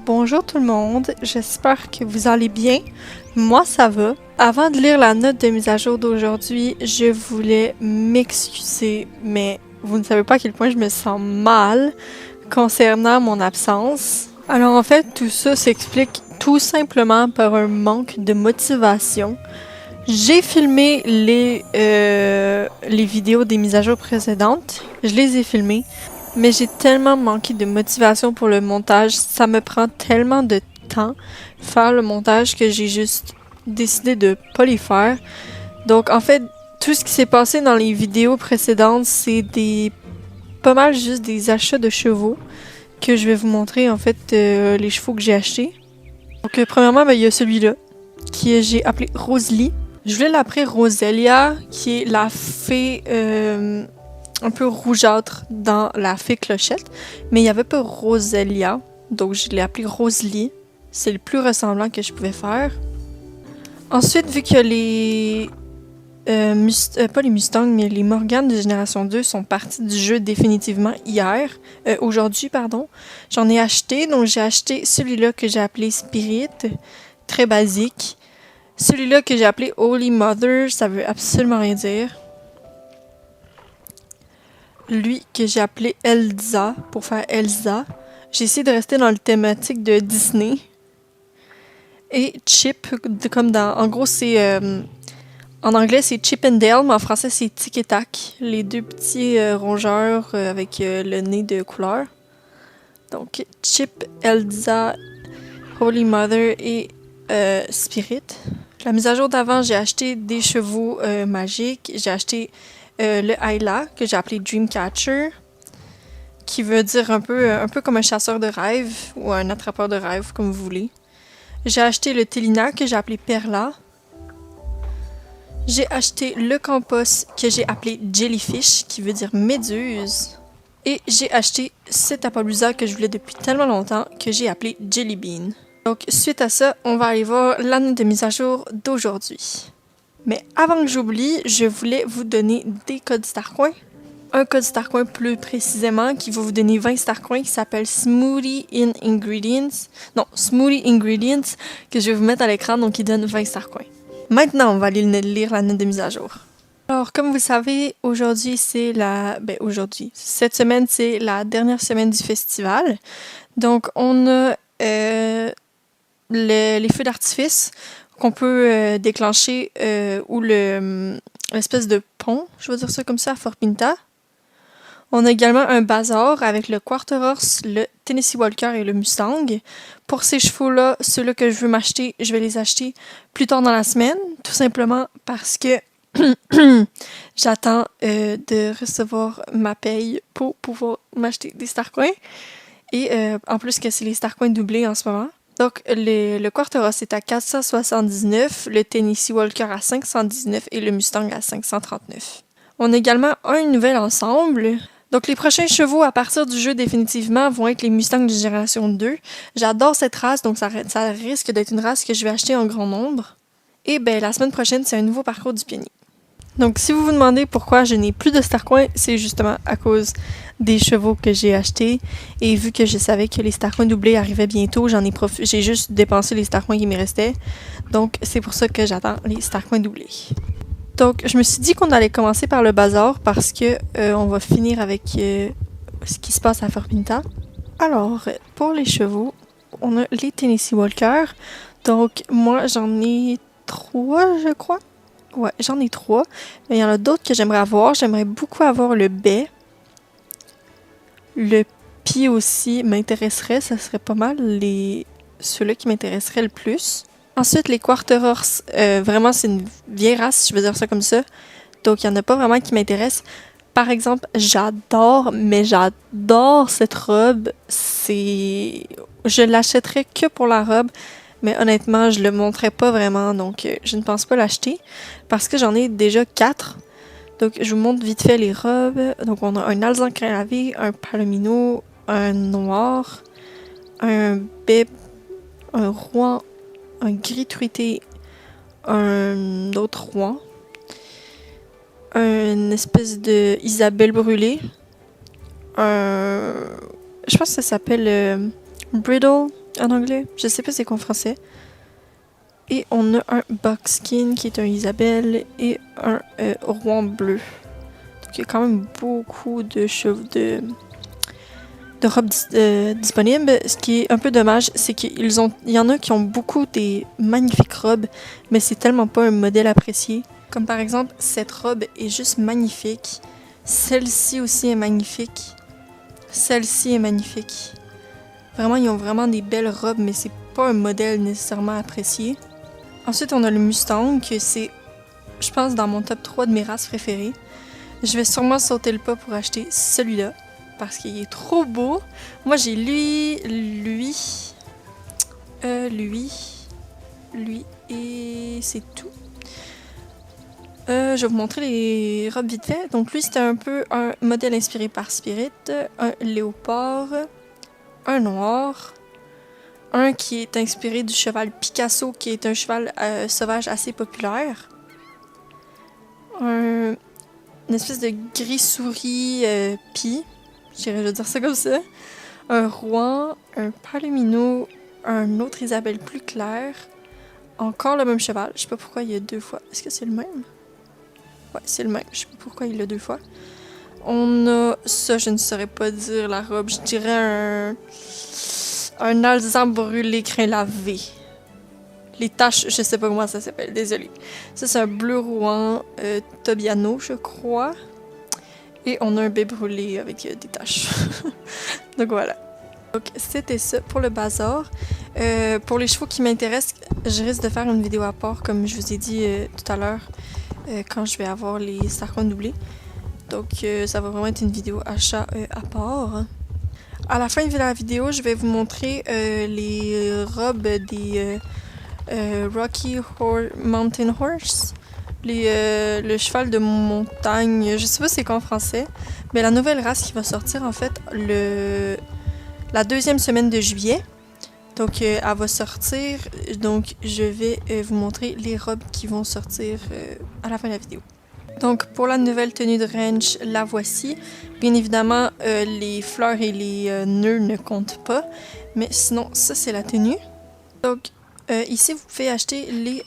Bonjour tout le monde, j'espère que vous allez bien. Moi ça va. Avant de lire la note de mise à jour d'aujourd'hui, je voulais m'excuser, mais vous ne savez pas à quel point je me sens mal concernant mon absence. Alors en fait, tout ça s'explique tout simplement par un manque de motivation. J'ai filmé les vidéos des mises à jour précédentes, je les ai filmées. Mais j'ai tellement manqué de motivation pour le montage, ça me prend tellement de temps faire le montage que j'ai juste décidé de pas les faire. Donc en fait, tout ce qui s'est passé dans les vidéos précédentes, c'est pas mal juste des achats de chevaux que je vais vous montrer en fait les chevaux que j'ai achetés. Donc premièrement, il y a celui-là j'ai appelé Rosalie. Je voulais l'appeler Roselia, qui est la fée un peu rougeâtre dans la fée Clochette, mais il n'y avait pas Roselia, donc je l'ai appelé Rosalie. C'est le plus ressemblant que je pouvais faire. Ensuite, vu que pas les Mustangs, mais les Morgan de Génération 2 sont partis du jeu définitivement aujourd'hui, pardon, j'en ai acheté. Donc j'ai acheté celui-là que j'ai appelé Spirit, très basique. Celui-là que j'ai appelé Holy Mother, ça veut absolument rien dire. Lui que j'ai appelé Elsa, pour faire Elsa. J'ai essayé de rester dans le thématique de Disney. Et Chip, en gros c'est... en anglais c'est Chip and Dale, mais en français c'est Tic et Tac. Les deux petits rongeurs avec le nez de couleur. Donc Chip, Elsa, Holy Mother et Spirit. La mise à jour d'avant, j'ai acheté des chevaux magiques. J'ai acheté le Ayla, que j'ai appelé Dreamcatcher, qui veut dire un peu comme un chasseur de rêves ou un attrapeur de rêves, comme vous voulez. J'ai acheté le Télina, que j'ai appelé Perla. J'ai acheté le Campos, que j'ai appelé Jellyfish, qui veut dire méduse. Et j'ai acheté cet Appaloosa que je voulais depuis tellement longtemps, que j'ai appelé Jelly Bean. Donc, suite à ça, on va aller voir la note de mise à jour d'aujourd'hui. Mais avant que j'oublie, je voulais vous donner des codes Starcoin. Un code Starcoin plus précisément qui va vous donner 20 Starcoins qui s'appelle Smoothie Ingredients, que je vais vous mettre à l'écran, donc qui donne 20 Starcoins. Maintenant, on va aller lire la note de mise à jour. Alors, comme vous savez, aujourd'hui, cette semaine, c'est la dernière semaine du festival. Donc, on a les feux d'artifice qu'on peut déclencher ou l'espèce de pont, je vais dire ça comme ça, à Fort Pinta. On a également un bazar avec le Quarter Horse, le Tennessee Walker et le Mustang. Pour ces chevaux-là, ceux-là que je veux m'acheter, je vais les acheter plus tard dans la semaine, tout simplement parce que j'attends de recevoir ma paye pour pouvoir m'acheter des Starcoins. Et en plus que c'est les Starcoins doublés en ce moment. Donc, le Quarter-Horse est à 479, le Tennessee Walker à 519 et le Mustang à 539. On a également un nouvel ensemble. Donc, les prochains chevaux à partir du jeu définitivement vont être les Mustangs de Génération 2. J'adore cette race, donc ça risque d'être une race que je vais acheter en grand nombre. Et la semaine prochaine, c'est un nouveau parcours du pionnier. Donc, si vous vous demandez pourquoi je n'ai plus de Starcoins, c'est justement à cause des chevaux que j'ai achetés. Et vu que je savais que les Starcoins doublés arrivaient bientôt, j'ai juste dépensé les Starcoins qui me restaient. Donc, c'est pour ça que j'attends les Starcoins doublés. Donc, je me suis dit qu'on allait commencer par le bazar parce que on va finir avec ce qui se passe à Fort Pinta. Alors, pour les chevaux, on a les Tennessee Walker. Donc, moi, j'en ai 3, je crois. Ouais, j'en ai 3. Mais il y en a d'autres que j'aimerais avoir. J'aimerais beaucoup avoir le Bay. Le Pied aussi m'intéresserait. Ça serait pas mal ceux-là qui m'intéresseraient le plus. Ensuite, les Quarter Horse. Vraiment, c'est une vieille race, je veux dire ça comme ça. Donc, il n'y en a pas vraiment qui m'intéressent. Par exemple, j'adore cette robe. Je l'achèterais que pour la robe. Mais honnêtement, je le montrais pas vraiment, donc je ne pense pas l'acheter parce que j'en ai déjà 4. Donc, je vous montre vite fait les robes. Donc, on a un alezan lavé, un palomino, un noir, un bib, un rouen, un gris truité, un autre rouen, une espèce de Isabelle brûlée, je pense que ça s'appelle Bridle. en anglais. Je sais pas c'est quoi en français. Et on a un Buckskin qui est un Isabelle et un Rouen bleu. Donc il y a quand même beaucoup de robes disponibles. Ce qui est un peu dommage, c'est qu'il y en a qui ont beaucoup des magnifiques robes, mais c'est tellement pas un modèle apprécié. Comme par exemple, cette robe est juste magnifique. Celle-ci aussi est magnifique. Celle-ci est magnifique. Vraiment, ils ont vraiment des belles robes, mais c'est pas un modèle nécessairement apprécié. Ensuite, on a le Mustang, que c'est, je pense, dans mon top 3 de mes races préférées. Je vais sûrement sauter le pas pour acheter celui-là, parce qu'il est trop beau. Moi, j'ai lui, et c'est tout. Je vais vous montrer les robes vite fait. Donc lui, c'était un peu un modèle inspiré par Spirit, un léopard, un noir, un qui est inspiré du cheval Picasso, qui est un cheval sauvage assez populaire. Une espèce de gris souris pie, je vais dire ça comme ça. Un Rouen, un Palomino, un autre Isabelle plus clair. Encore le même cheval. Je sais pas pourquoi il y a 2 fois. Est-ce que c'est le même? Ouais, c'est le même. Je sais pas pourquoi il l'a 2 fois. On a ça, je ne saurais pas dire la robe. Je dirais un alezan brûlé crin lavé. Les taches, je sais pas comment ça s'appelle, désolé. Ça, c'est un bleu Rouen Tobiano, je crois. Et on a un baie brûlé avec des taches. Donc voilà. Donc c'était ça pour le bazar. Pour les chevaux qui m'intéressent, je risque de faire une vidéo à part, comme je vous ai dit tout à l'heure, quand je vais avoir les Starcoins doublés. Donc ça va vraiment être une vidéo achat à part. À la fin de la vidéo, je vais vous montrer les robes des Rocky Mountain Horse. Le cheval de montagne, je sais pas c'est quoi en français, mais la nouvelle race qui va sortir en fait la 2e semaine de juillet. Donc elle va sortir, donc je vais vous montrer les robes qui vont sortir à la fin de la vidéo. Donc pour la nouvelle tenue de ranch, la voici. Bien évidemment, les fleurs et les nœuds ne comptent pas, mais sinon ça c'est la tenue. Donc ici, vous pouvez acheter les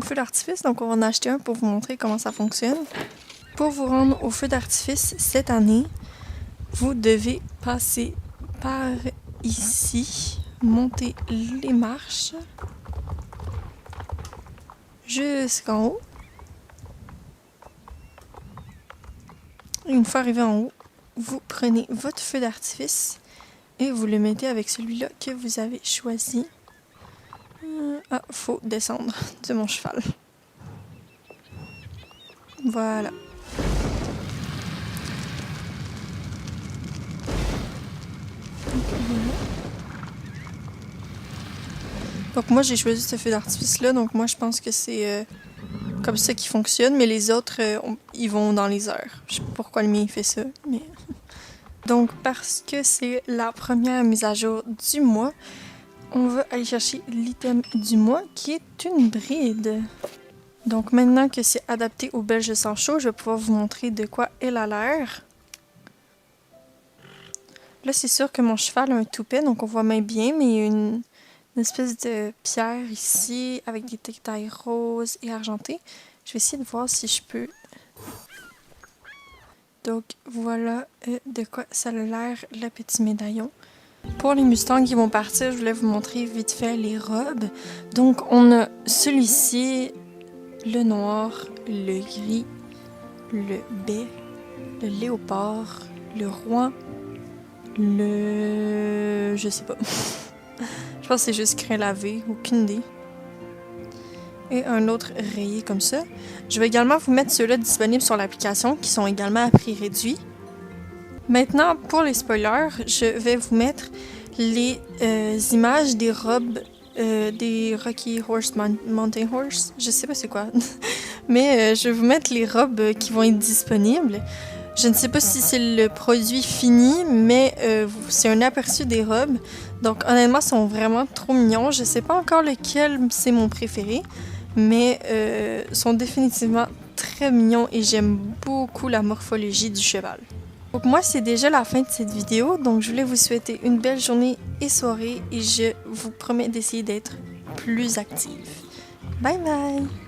feux d'artifice. Donc, on va en acheter un pour vous montrer comment ça fonctionne. Pour vous rendre au feu d'artifice cette année, vous devez passer par ici, monter les marches jusqu'en haut. Une fois arrivé en haut, vous prenez votre feu d'artifice et vous le mettez avec celui-là que vous avez choisi. Ah, faut descendre de mon cheval. Voilà. Donc moi j'ai choisi ce feu d'artifice là, donc moi je pense que c'est comme ça qui fonctionne, mais les autres ils vont dans les heures. Je sais pas pourquoi le mien fait ça, mais... Donc parce que c'est la première mise à jour du mois, on va aller chercher l'item du mois qui est une bride. Donc maintenant que c'est adapté aux belges sans chaud, je vais pouvoir vous montrer de quoi elle a l'air. Là c'est sûr que mon cheval a un toupet, donc on voit même bien, mais il y a une espèce de pierre ici avec des détails roses et argentés. Je vais essayer de voir si je peux... Donc voilà de quoi ça a l'air le petit médaillon. Pour les Mustangs qui vont partir, je voulais vous montrer vite fait les robes. Donc on a celui-ci, le noir, le gris, le baie, le léopard, le Rouen, le... je sais pas. Je pense que c'est juste crin lavé, aucune idée. Et un autre rayé comme ça. Je vais également vous mettre ceux-là disponibles sur l'application qui sont également à prix réduit. Maintenant, pour les spoilers, je vais vous mettre les images des robes des Rocky Mountain Horse. Je sais pas c'est quoi. Mais je vais vous mettre les robes qui vont être disponibles. Je ne sais pas si c'est le produit fini, mais c'est un aperçu des robes. Donc honnêtement, ils sont vraiment trop mignons. Je sais pas encore lequel c'est mon préféré, mais sont définitivement très mignons et j'aime beaucoup la morphologie du cheval. Donc moi, c'est déjà la fin de cette vidéo, donc je voulais vous souhaiter une belle journée et soirée et je vous promets d'essayer d'être plus active. Bye bye!